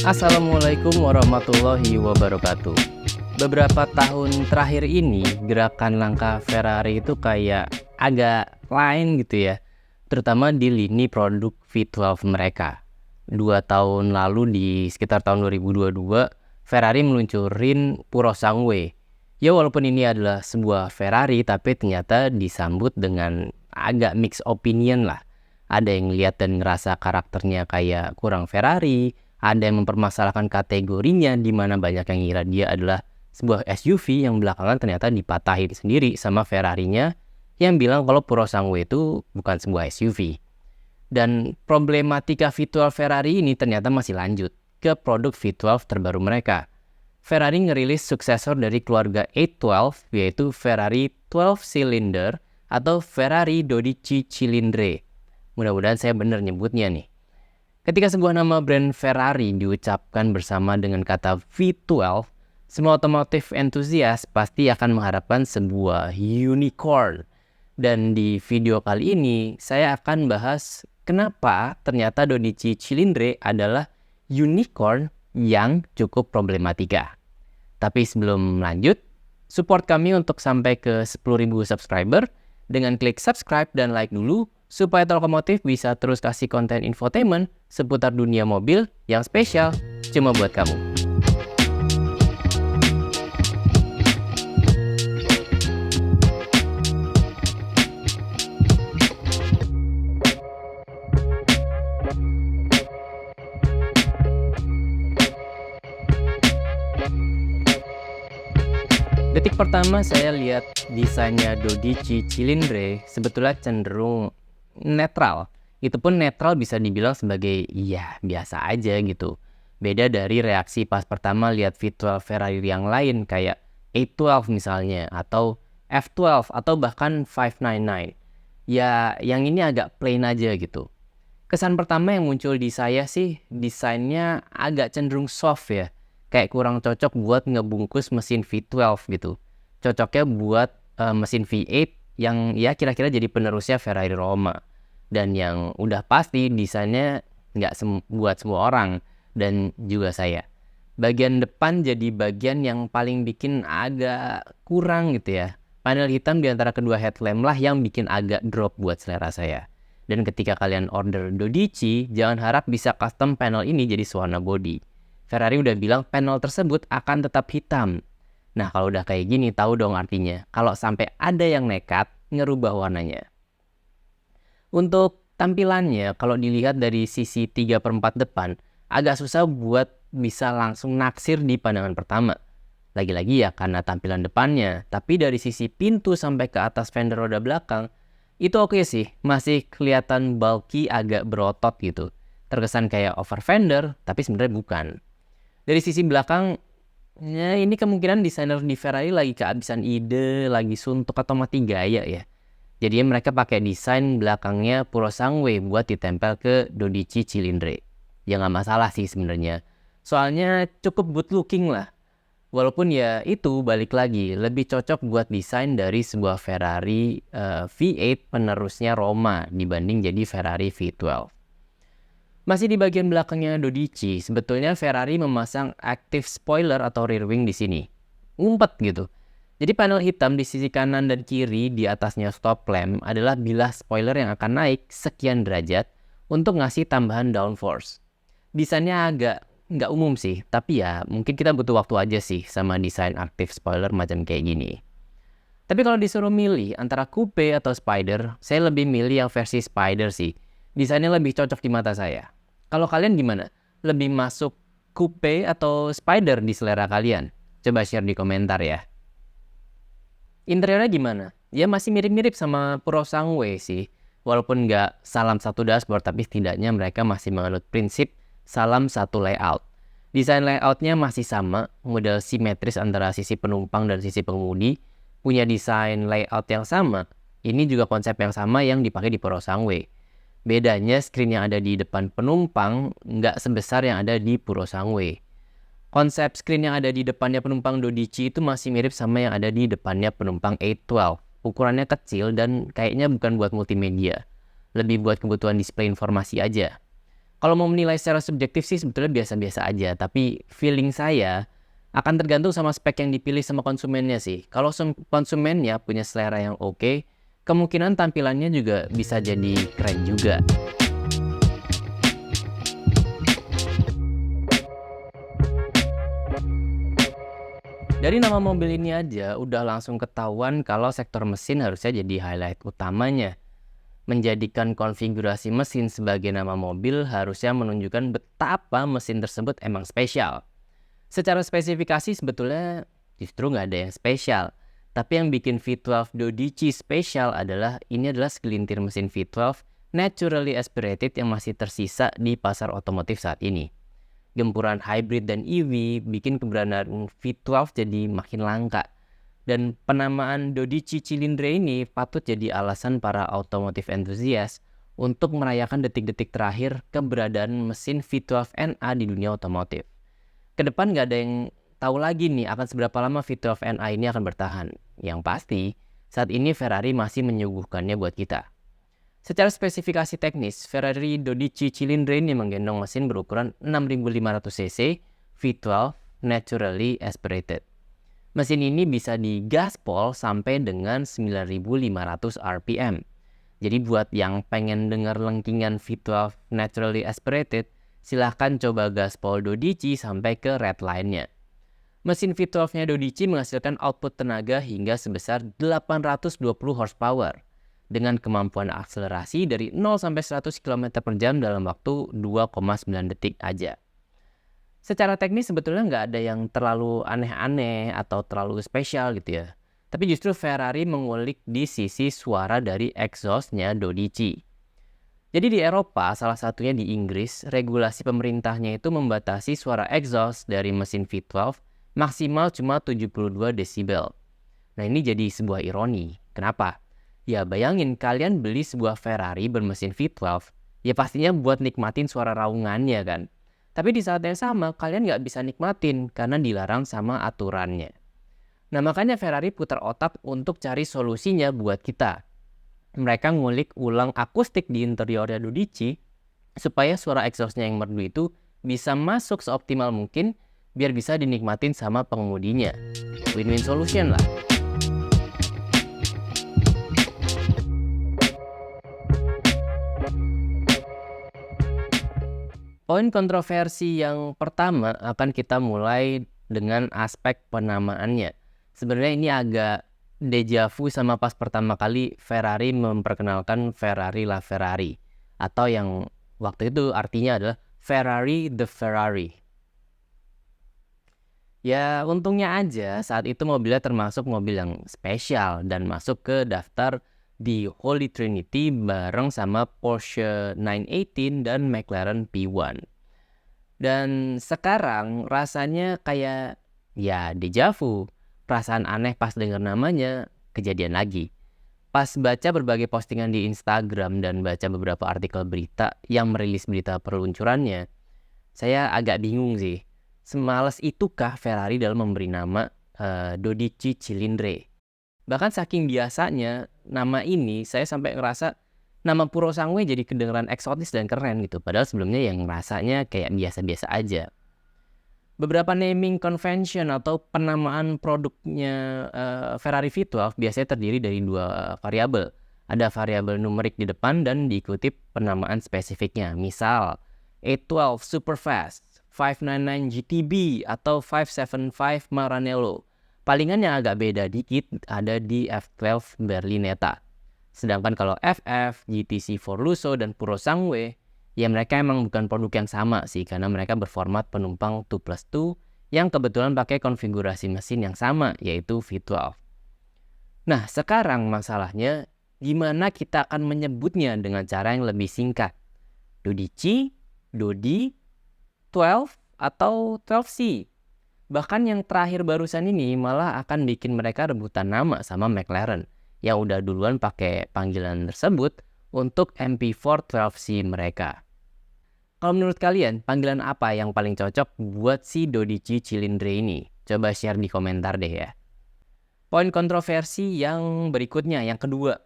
Assalamualaikum warahmatullahi wabarakatuh. Beberapa tahun terakhir ini, gerakan langkah Ferrari itu kayak agak lain gitu ya. Terutama di lini produk V12 mereka. 2 tahun lalu di sekitar tahun 2022, Ferrari meluncurin Purosangue. Ya walaupun ini adalah sebuah Ferrari, tapi ternyata disambut dengan agak mixed opinion lah. Ada yang lihat dan ngerasa karakternya kayak kurang Ferrari, ada yang mempermasalahkan kategorinya di mana banyak yang ngira dia adalah sebuah SUV yang belakangan ternyata dipatahin sendiri sama Ferrarinya yang bilang kalau Purosangue itu bukan sebuah SUV. Dan problematika V12 Ferrari ini ternyata masih lanjut ke produk V12 terbaru mereka. Ferrari ngerilis suksesor dari keluarga 812 yaitu Ferrari 12 Cylinder atau Ferrari 12 Cilindre. Mudah-mudahan saya benar nyebutnya nih. Ketika sebuah nama brand Ferrari diucapkan bersama dengan kata V12, semua otomotif entusias pasti akan mengharapkan sebuah unicorn. Dan di video kali ini, saya akan bahas kenapa ternyata 12 Cilindre adalah unicorn yang cukup problematika. Tapi sebelum lanjut, support kami untuk sampai ke 10.000 subscriber dengan klik subscribe dan like dulu supaya Telkomotif bisa terus kasih konten infotainment seputar dunia mobil yang spesial cuma buat kamu. Detik pertama saya lihat desainnya 12 Cilindre sebetulnya cenderung netral. Itu pun netral bisa dibilang sebagai ya biasa aja gitu. Beda dari reaksi pas pertama lihat V12 Ferrari yang lain kayak 812 misalnya atau F12 atau bahkan 599. Ya yang ini agak plain aja gitu. Kesan pertama yang muncul di saya sih desainnya agak cenderung soft ya. Kayak kurang cocok buat ngebungkus mesin V12 gitu. Cocoknya buat mesin V8 yang ya kira-kira jadi penerusnya Ferrari Roma. Dan yang udah pasti desainnya nggak buat semua orang dan juga saya. Bagian depan jadi bagian yang paling bikin agak kurang gitu ya. Panel hitam di antara kedua headlamp lah yang bikin agak drop buat selera saya. Dan ketika kalian order 12, jangan harap bisa custom panel ini jadi warna body. Ferrari udah bilang panel tersebut akan tetap hitam. Nah kalau udah kayak gini tahu dong artinya kalau sampai ada yang nekat ngerubah warnanya. Untuk tampilannya kalau dilihat dari sisi 3/4 depan agak susah buat bisa langsung naksir di pandangan pertama. Lagi-lagi ya karena tampilan depannya, tapi dari sisi pintu sampai ke atas fender roda belakang itu oke sih, masih kelihatan bulky agak berotot gitu. Terkesan kayak over fender tapi sebenarnya bukan. Dari sisi belakang, ya ini kemungkinan desainer di Ferrari lagi kehabisan ide, lagi suntuk atau mati gaya ya. Jadi mereka pakai desain belakangnya Purosangue buat ditempel ke 12 Cilindre. Ya nggak masalah sih sebenarnya. Soalnya cukup good looking lah. Walaupun ya itu balik lagi, lebih cocok buat desain dari sebuah Ferrari V8 penerusnya Roma dibanding jadi Ferrari V12. Masih di bagian belakangnya 12, sebetulnya Ferrari memasang active spoiler atau rear wing di sini. Ngumpet gitu. Jadi panel hitam di sisi kanan dan kiri di atasnya stop lamp adalah bilah spoiler yang akan naik sekian derajat untuk ngasih tambahan downforce. Desainnya agak nggak umum sih, tapi ya mungkin kita butuh waktu aja sih sama desain active spoiler macam kayak gini. Tapi kalau disuruh milih antara coupe atau spider, saya lebih milih yang versi spider sih. Desainnya lebih cocok di mata saya. Kalau kalian gimana? Lebih masuk coupe atau spider di selera kalian? Coba share di komentar ya. Interiornya gimana? Ya masih mirip-mirip sama Purosangue sih. Walaupun nggak salam satu dashboard, tapi setidaknya mereka masih menganut prinsip salam satu layout. Desain layoutnya masih sama, model simetris antara sisi penumpang dan sisi pengemudi. Punya desain layout yang sama. Ini juga konsep yang sama yang dipakai di Purosangue. Bedanya screen yang ada di depan penumpang nggak sebesar yang ada di Purosangue. Konsep screen yang ada di depannya penumpang 12 itu masih mirip sama yang ada di depannya penumpang 812. Ukurannya kecil dan kayaknya bukan buat multimedia. Lebih buat kebutuhan display informasi aja. Kalau mau menilai secara subjektif sih sebetulnya biasa-biasa aja, tapi feeling saya akan tergantung sama spek yang dipilih sama konsumennya sih. Kalau konsumennya punya selera yang oke, kemungkinan tampilannya juga bisa jadi keren juga. Dari nama mobil ini aja udah langsung ketahuan kalau sektor mesin harusnya jadi highlight utamanya. Menjadikan konfigurasi mesin sebagai nama mobil harusnya menunjukkan betapa mesin tersebut emang spesial. Secara spesifikasi sebetulnya justru nggak ada yang spesial. Tapi yang bikin V12 Dodici spesial adalah ini adalah segelintir mesin V12 naturally aspirated yang masih tersisa di pasar otomotif saat ini. Gempuran hybrid dan EV bikin keberadaan V12 jadi makin langka. Dan penamaan Dodici Cilindre ini patut jadi alasan para automotive enthusiast untuk merayakan detik-detik terakhir keberadaan mesin V12 NA di dunia otomotif. Kedepan nggak ada yang tahu lagi nih akan seberapa lama V12 NA ini akan bertahan. Yang pasti, saat ini Ferrari masih menyuguhkannya buat kita. Secara spesifikasi teknis, Ferrari Dodici Cilindre ini menggendong mesin berukuran 6.500 cc V12 naturally aspirated. Mesin ini bisa digaspol sampai dengan 9.500 rpm. Jadi buat yang pengen dengar lengkingan V12 naturally aspirated, silahkan coba gaspol Dodici sampai ke red line-nya. Mesin V12-nya Dodici menghasilkan output tenaga hingga sebesar 820 horsepower dengan kemampuan akselerasi dari 0 sampai 100 km per jam dalam waktu 2,9 detik aja. Secara teknis sebetulnya nggak ada yang terlalu aneh-aneh atau terlalu spesial gitu ya. Tapi justru Ferrari mengulik di sisi suara dari exhaust-nya Dodici. Jadi di Eropa, salah satunya di Inggris, regulasi pemerintahnya itu membatasi suara exhaust dari mesin V12 maksimal cuma 72 desibel. Nah ini jadi sebuah ironi. Kenapa? Ya bayangin kalian beli sebuah Ferrari bermesin V12, ya pastinya buat nikmatin suara raungannya kan. Tapi di saat yang sama kalian nggak bisa nikmatin karena dilarang sama aturannya. Nah makanya Ferrari putar otak untuk cari solusinya buat kita. Mereka ngulik ulang akustik di interiornya Dodici supaya suara exhaustnya yang merdu itu bisa masuk seoptimal mungkin biar bisa dinikmatin sama pengemudinya. Win-win solution lah. Poin kontroversi yang pertama akan kita mulai dengan aspek penamaannya. Sebenarnya ini agak deja vu sama pas pertama kali Ferrari memperkenalkan Ferrari La Ferrari. Atau yang waktu itu artinya adalah Ferrari the Ferrari. Ya untungnya aja saat itu mobilnya termasuk mobil yang spesial dan masuk ke daftar di Holy Trinity bareng sama Porsche 918 dan McLaren P1. Dan sekarang rasanya kayak ya deja vu. Perasaan aneh pas dengar namanya kejadian lagi. Pas baca berbagai postingan di Instagram dan baca beberapa artikel berita yang merilis berita peluncurannya, saya agak bingung sih. Semales itukah Ferrari dalam memberi nama Dodici Cilindre? Bahkan saking biasanya nama ini saya sampai ngerasa nama Purosangue jadi kedengeran eksotis dan keren gitu. Padahal sebelumnya yang rasanya kayak biasa-biasa aja. Beberapa naming convention atau penamaan produknya Ferrari V12 biasanya terdiri dari dua variabel. Ada variabel numerik di depan dan diikuti penamaan spesifiknya. Misal A12 Superfast, 599 GTB atau 575 Maranello. Palingan yang agak beda dikit ada di F12 Berlinetta. Sedangkan kalau FF, GTC Forluso, dan Purosangue, ya mereka emang bukan produk yang sama sih karena mereka berformat penumpang 2+2 yang kebetulan pakai konfigurasi mesin yang sama yaitu V12. Nah sekarang masalahnya gimana kita akan menyebutnya dengan cara yang lebih singkat? Dodici, Dodi, 12 atau 12C? Bahkan yang terakhir barusan ini malah akan bikin mereka rebutan nama sama McLaren yang udah duluan pakai panggilan tersebut untuk MP4 12C mereka. Kalau menurut kalian, panggilan apa yang paling cocok buat si Dodici Cilindre ini? Coba share di komentar deh ya. Poin kontroversi yang berikutnya, yang kedua.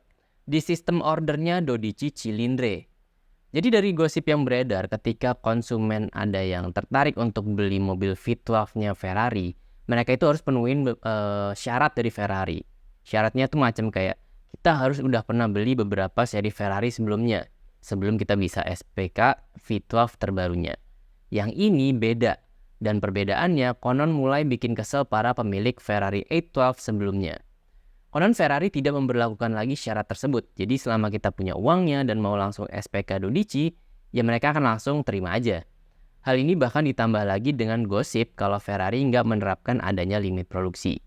Di sistem ordernya Dodici Cilindre. Jadi dari gosip yang beredar, ketika konsumen ada yang tertarik untuk beli mobil V12-nya Ferrari, mereka itu harus penuhin syarat dari Ferrari. Syaratnya tuh macam kayak kita harus udah pernah beli beberapa seri Ferrari sebelumnya, sebelum kita bisa SPK V12 terbarunya. Yang ini beda, dan perbedaannya konon mulai bikin kesel para pemilik Ferrari 812 sebelumnya. Konon Ferrari tidak memberlakukan lagi syarat tersebut, jadi selama kita punya uangnya dan mau langsung SPK Dodici, ya mereka akan langsung terima aja. Hal ini bahkan ditambah lagi dengan gosip kalau Ferrari nggak menerapkan adanya limit produksi.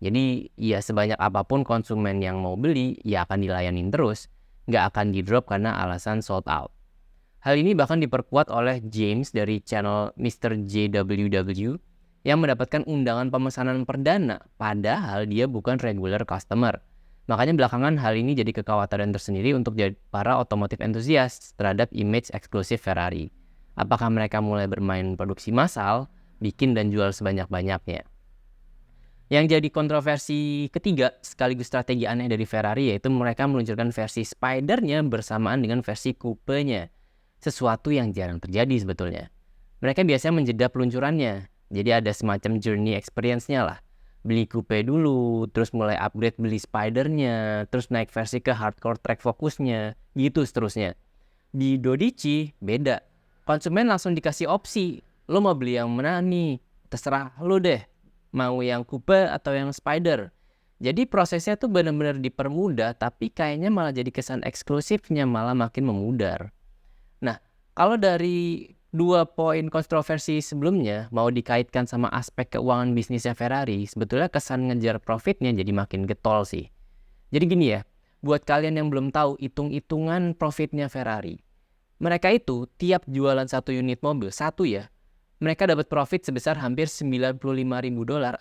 Jadi ya sebanyak apapun konsumen yang mau beli, ya akan dilayanin terus, nggak akan di-drop karena alasan sold out. Hal ini bahkan diperkuat oleh James dari channel Mr. JWW yang mendapatkan undangan pemesanan perdana, padahal dia bukan regular customer. Makanya belakangan hal ini jadi kekhawatiran tersendiri untuk para otomotif entusias terhadap image eksklusif Ferrari. Apakah mereka mulai bermain produksi massal, bikin dan jual sebanyak-banyaknya? Yang jadi kontroversi ketiga sekaligus strategi aneh dari Ferrari yaitu mereka meluncurkan versi Spider-nya bersamaan dengan versi Coupe-nya. Sesuatu yang jarang terjadi sebetulnya. Mereka biasanya menjeda peluncurannya. Jadi ada semacam journey experience-nya lah. Beli coupe dulu, terus mulai upgrade beli Spider-nya, terus naik versi ke hardcore track fokusnya, gitu seterusnya. Di Dodici beda. Konsumen langsung dikasih opsi. Lo mau beli yang mana nih? Terserah lo deh. Mau yang coupe atau yang Spider. Jadi prosesnya tuh benar-benar dipermudah, tapi kayaknya malah jadi kesan eksklusifnya malah makin memudar. Nah, kalau dari dua poin kontroversi sebelumnya mau dikaitkan sama aspek keuangan bisnisnya Ferrari, sebetulnya kesan ngejar profitnya jadi makin getol sih. Jadi gini ya, buat kalian yang belum tahu hitung-hitungan profitnya Ferrari. Mereka itu tiap jualan satu unit mobil, satu ya, mereka dapat profit sebesar hampir $95.000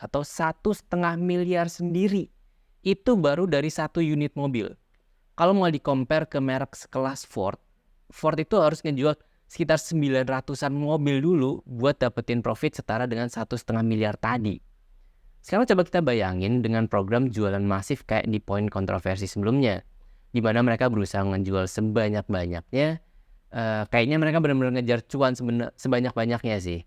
atau 1,5 miliar sendiri. Itu baru dari satu unit mobil. Kalau mau di-compare ke merek sekelas Ford itu harus ngejual sekitar 900-an mobil dulu buat dapetin profit setara dengan 1,5 miliar tadi. Sekarang coba kita bayangin dengan program jualan masif kayak di poin kontroversi sebelumnya, di mana mereka berusaha ngejual sebanyak-banyaknya, kayaknya mereka benar-benar ngejar cuan sebanyak-banyaknya sih.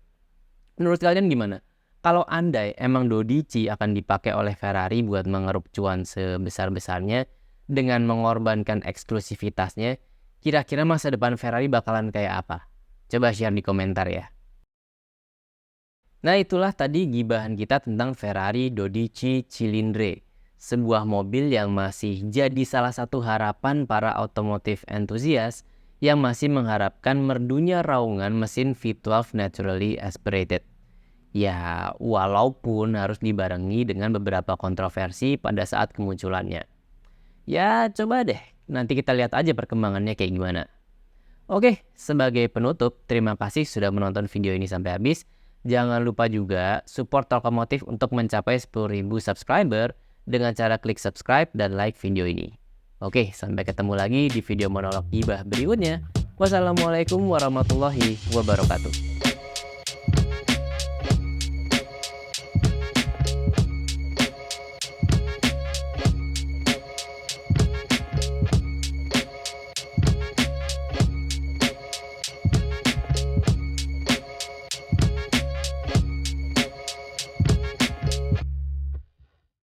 Menurut kalian gimana? Kalau andai emang Dodici akan dipakai oleh Ferrari buat mengeruk cuan sebesar-besarnya dengan mengorbankan eksklusivitasnya, kira-kira masa depan Ferrari bakalan kayak apa? Coba share di komentar ya. Nah itulah tadi gibahan kita tentang Ferrari Dodici Cilindre. Sebuah mobil yang masih jadi salah satu harapan para otomotif entusias yang masih mengharapkan merdunya raungan mesin V12 naturally aspirated. Ya walaupun harus dibarengi dengan beberapa kontroversi pada saat kemunculannya. Ya coba deh, nanti kita lihat aja perkembangannya kayak gimana. Oke, sebagai penutup, terima kasih sudah menonton video ini sampai habis. Jangan lupa juga support Talkomotif untuk mencapai 10.000 subscriber dengan cara klik subscribe dan like video ini. Oke, sampai ketemu lagi di video monolog gibah berikutnya. Wassalamualaikum warahmatullahi wabarakatuh.